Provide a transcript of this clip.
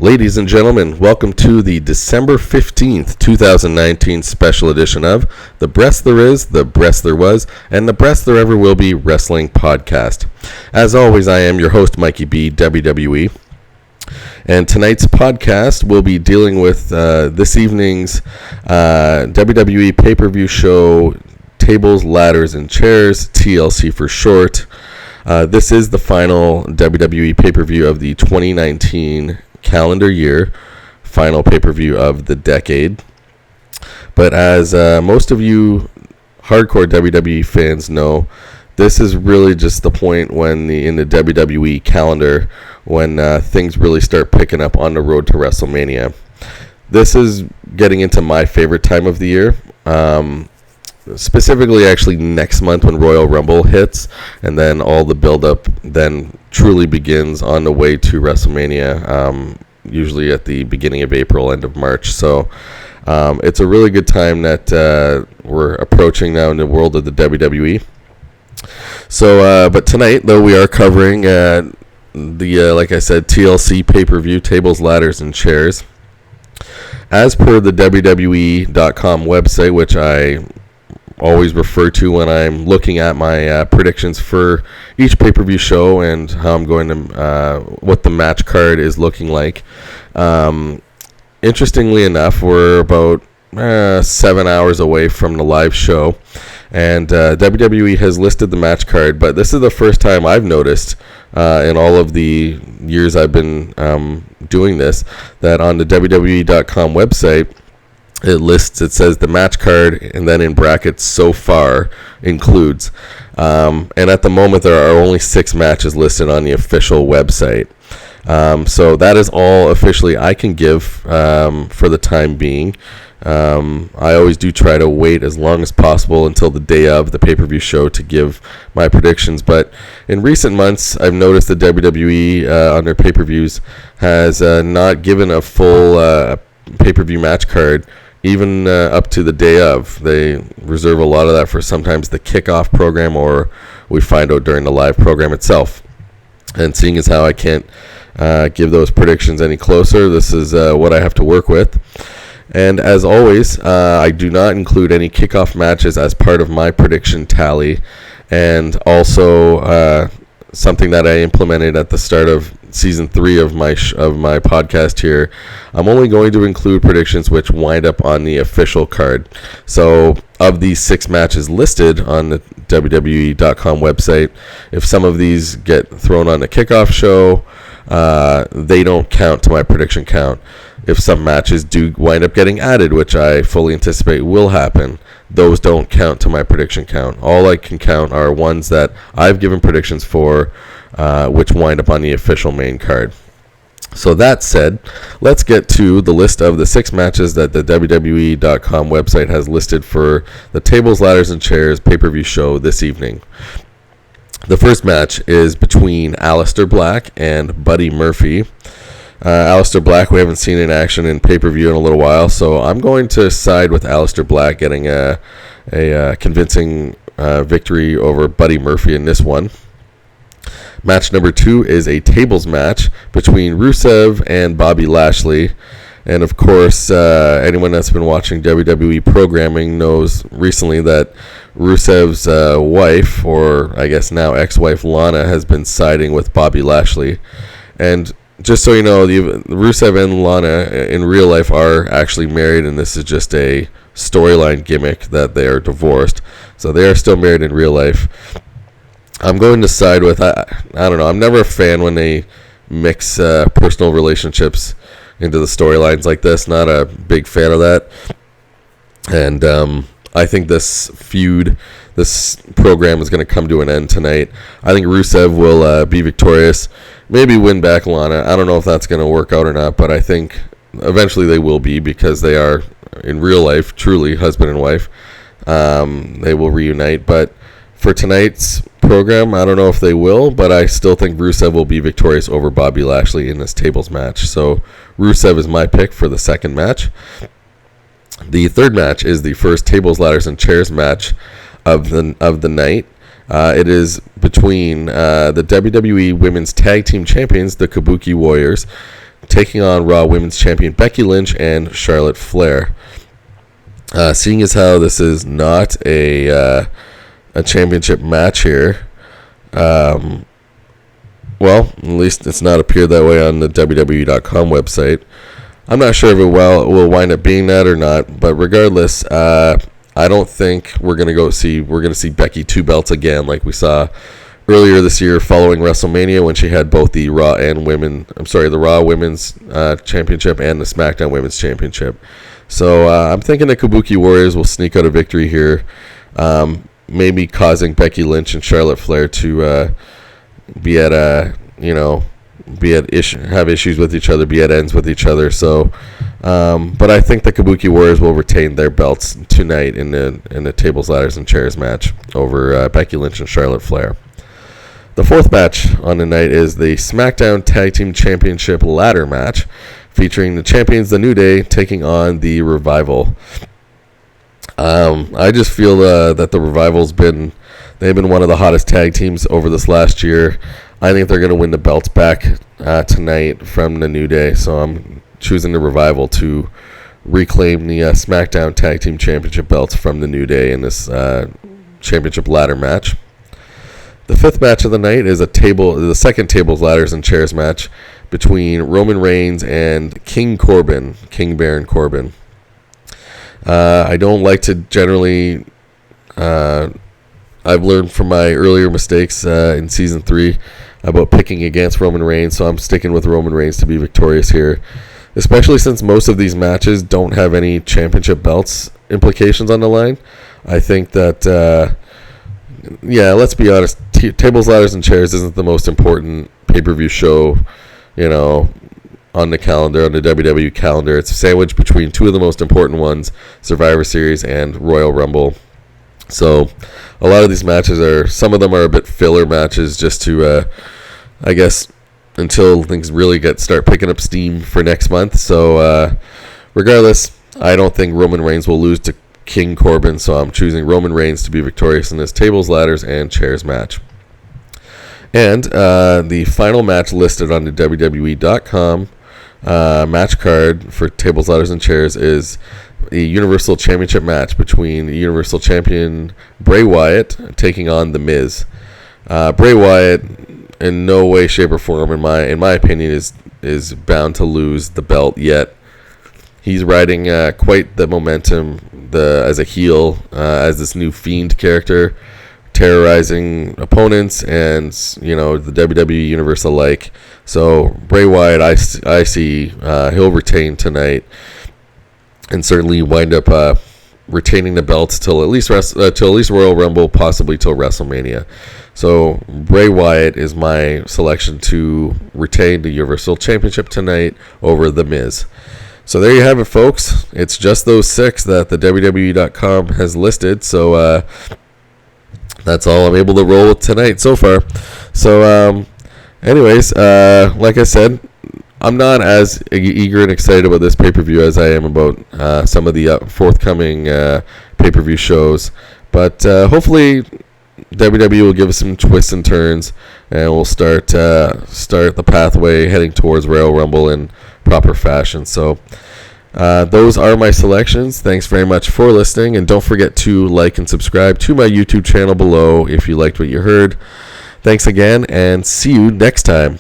Ladies and gentlemen, welcome to the December 15th, 2019 special edition of The Breast There Is, The Breast There Was, and The Breast There Ever Will Be Wrestling Podcast. As always, I am your host, Mikey B, WWE. And tonight's podcast will be dealing with this evening's WWE pay-per-view show, Tables, Ladders, and Chairs, TLC for short. This is the final WWE pay-per-view of the 2019 calendar year, final pay-per-view of the decade. But as most of you hardcore WWE fans know, this is really just the point when in the WWE calendar when things really start picking up on the road to WrestleMania. This is getting into my favorite time of the year. Specifically, actually, next month when Royal Rumble hits, and then all the build-up then truly begins on the way to WrestleMania, usually at the beginning of April, end of March. So it's a really good time that we're approaching now in the world of the WWE. So, but tonight, though, we are covering like I said, TLC pay-per-view, Tables, Ladders, and Chairs. As per the WWE.com website, which I always refer to when I'm looking at my predictions for each pay-per-view show and how I'm going to what the match card is looking like. Interestingly enough, we're about 7 hours away from the live show, and WWE has listed the match card, but this is the first time I've noticed in all of the years I've been doing this, that on the WWE.com website it says the match card, and then in brackets, so far includes. And at the moment, there are only 6 matches listed on the official website. So that is all officially I can give for the time being. I always do try to wait as long as possible until the day of the pay-per-view show to give my predictions. But in recent months, I've noticed that WWE on their pay-per-views has not given a full pay-per-view match card even up to the day of. They reserve a lot of that for sometimes the kickoff program, or we find out during the live program itself. And seeing as how I can't give those predictions any closer, this is what I have to work with. And as always, I do not include any kickoff matches as part of my prediction tally. And also something that I implemented at the start of season 3 of my podcast here, I'm only going to include predictions which wind up on the official card. So of these 6 matches listed on the WWE.com website, if some of these get thrown on the kickoff show, they don't count to my prediction count. If some matches do wind up getting added, which I fully anticipate will happen, those don't count to my prediction count. All I can count are ones that I've given predictions for, which wind up on the official main card. So that said, let's get to the list of the 6 matches that the WWE.com website has listed for the Tables, Ladders, and Chairs pay-per-view show this evening. The first match is between Aleister Black and Buddy Murphy. Aleister Black, we haven't seen in action in pay-per-view in a little while, so I'm going to side with Aleister Black getting a convincing victory over Buddy Murphy in this one. Match number 2 is a tables match between Rusev and Bobby Lashley. And of course, anyone that's been watching WWE programming knows recently that Rusev's wife, or I guess now ex-wife Lana, has been siding with Bobby Lashley. And just so you know, Rusev and Lana in real life are actually married, and this is just a storyline gimmick that they are divorced. So they are still married in real life. I'm going to side with, I don't know, I'm never a fan when they mix personal relationships into the storylines like this. Not a big fan of that. And I think this feud, this program is going to come to an end tonight. I think Rusev will be victorious, maybe win back Lana. I don't know if that's going to work out or not, but I think eventually they will be, because they are, in real life, truly husband and wife. They will reunite, but for tonight's program, I don't know if they will, but I still think Rusev will be victorious over Bobby Lashley in this tables match. So Rusev is my pick for the second match. The third match is the first Tables, Ladders, and Chairs match of the night. It is between the WWE Women's Tag Team Champions, the Kabuki Warriors, taking on Raw Women's Champion Becky Lynch and Charlotte Flair. Seeing as how this is not a championship match here, well, at least it's not appeared that way on the WWE.com website. I'm not sure if it will wind up being that or not, but regardless, I don't think we're gonna see Becky 2 belts again like we saw earlier this year following WrestleMania when she had both the Raw Women's Championship and the SmackDown Women's Championship. So I'm thinking the Kabuki Warriors will sneak out a victory here, maybe causing Becky Lynch and Charlotte Flair to have issues with each other, be at ends with each other. So, but I think the Kabuki Warriors will retain their belts tonight in the tables, ladders, and chairs match over Becky Lynch and Charlotte Flair. The fourth match on the night is the SmackDown Tag Team Championship ladder match, featuring the champions, The New Day, taking on the Revival. I just feel that the Revival's been one of the hottest tag teams over this last year. I think they're going to win the belts back tonight from The New Day, so I'm choosing the Revival to reclaim the SmackDown Tag Team Championship belts from The New Day in this championship ladder match. The fifth match of the night is the second tables, ladders, and chairs match between Roman Reigns and King Baron Corbin. I don't like to generally... I've learned from my earlier mistakes in Season 3 about picking against Roman Reigns, so I'm sticking with Roman Reigns to be victorious here, especially since most of these matches don't have any championship belts implications on the line. I think that... let's be honest. Tables, ladders, and chairs isn't the most important pay-per-view show, on the calendar, on the WWE calendar. It's sandwiched between two of the most important ones, Survivor Series and Royal Rumble. So, a lot of these matches some of them are a bit filler matches, just to, I guess, until things really start picking up steam for next month. So, regardless, I don't think Roman Reigns will lose to King Corbin, so I'm choosing Roman Reigns to be victorious in this tables, ladders, and chairs match. And the final match listed on the WWE.com match card for tables, ladders, and chairs is a Universal Championship match between the Universal Champion Bray Wyatt taking on The Miz. Bray Wyatt, in no way, shape, or form, in my opinion, is bound to lose the belt yet. He's riding quite the momentum as a heel, as this new Fiend character, terrorizing opponents and the WWE Universe alike. So Bray Wyatt, I see he'll retain tonight and certainly wind up retaining the belts till at least Royal Rumble, possibly till WrestleMania. So Bray Wyatt is my selection to retain the Universal Championship tonight over The Miz. So there you have it, folks. It's just those 6 that the WWE.com has listed. So that's all I'm able to roll with tonight so far. So anyways, like I said, I'm not as eager and excited about this pay-per-view as I am about some of the forthcoming pay-per-view shows. But hopefully WWE will give us some twists and turns, and we'll start the pathway heading towards Royal Rumble in proper fashion. So those are my selections. Thanks very much for listening, and don't forget to like and subscribe to my YouTube channel below if you liked what you heard. Thanks again, and see you next time.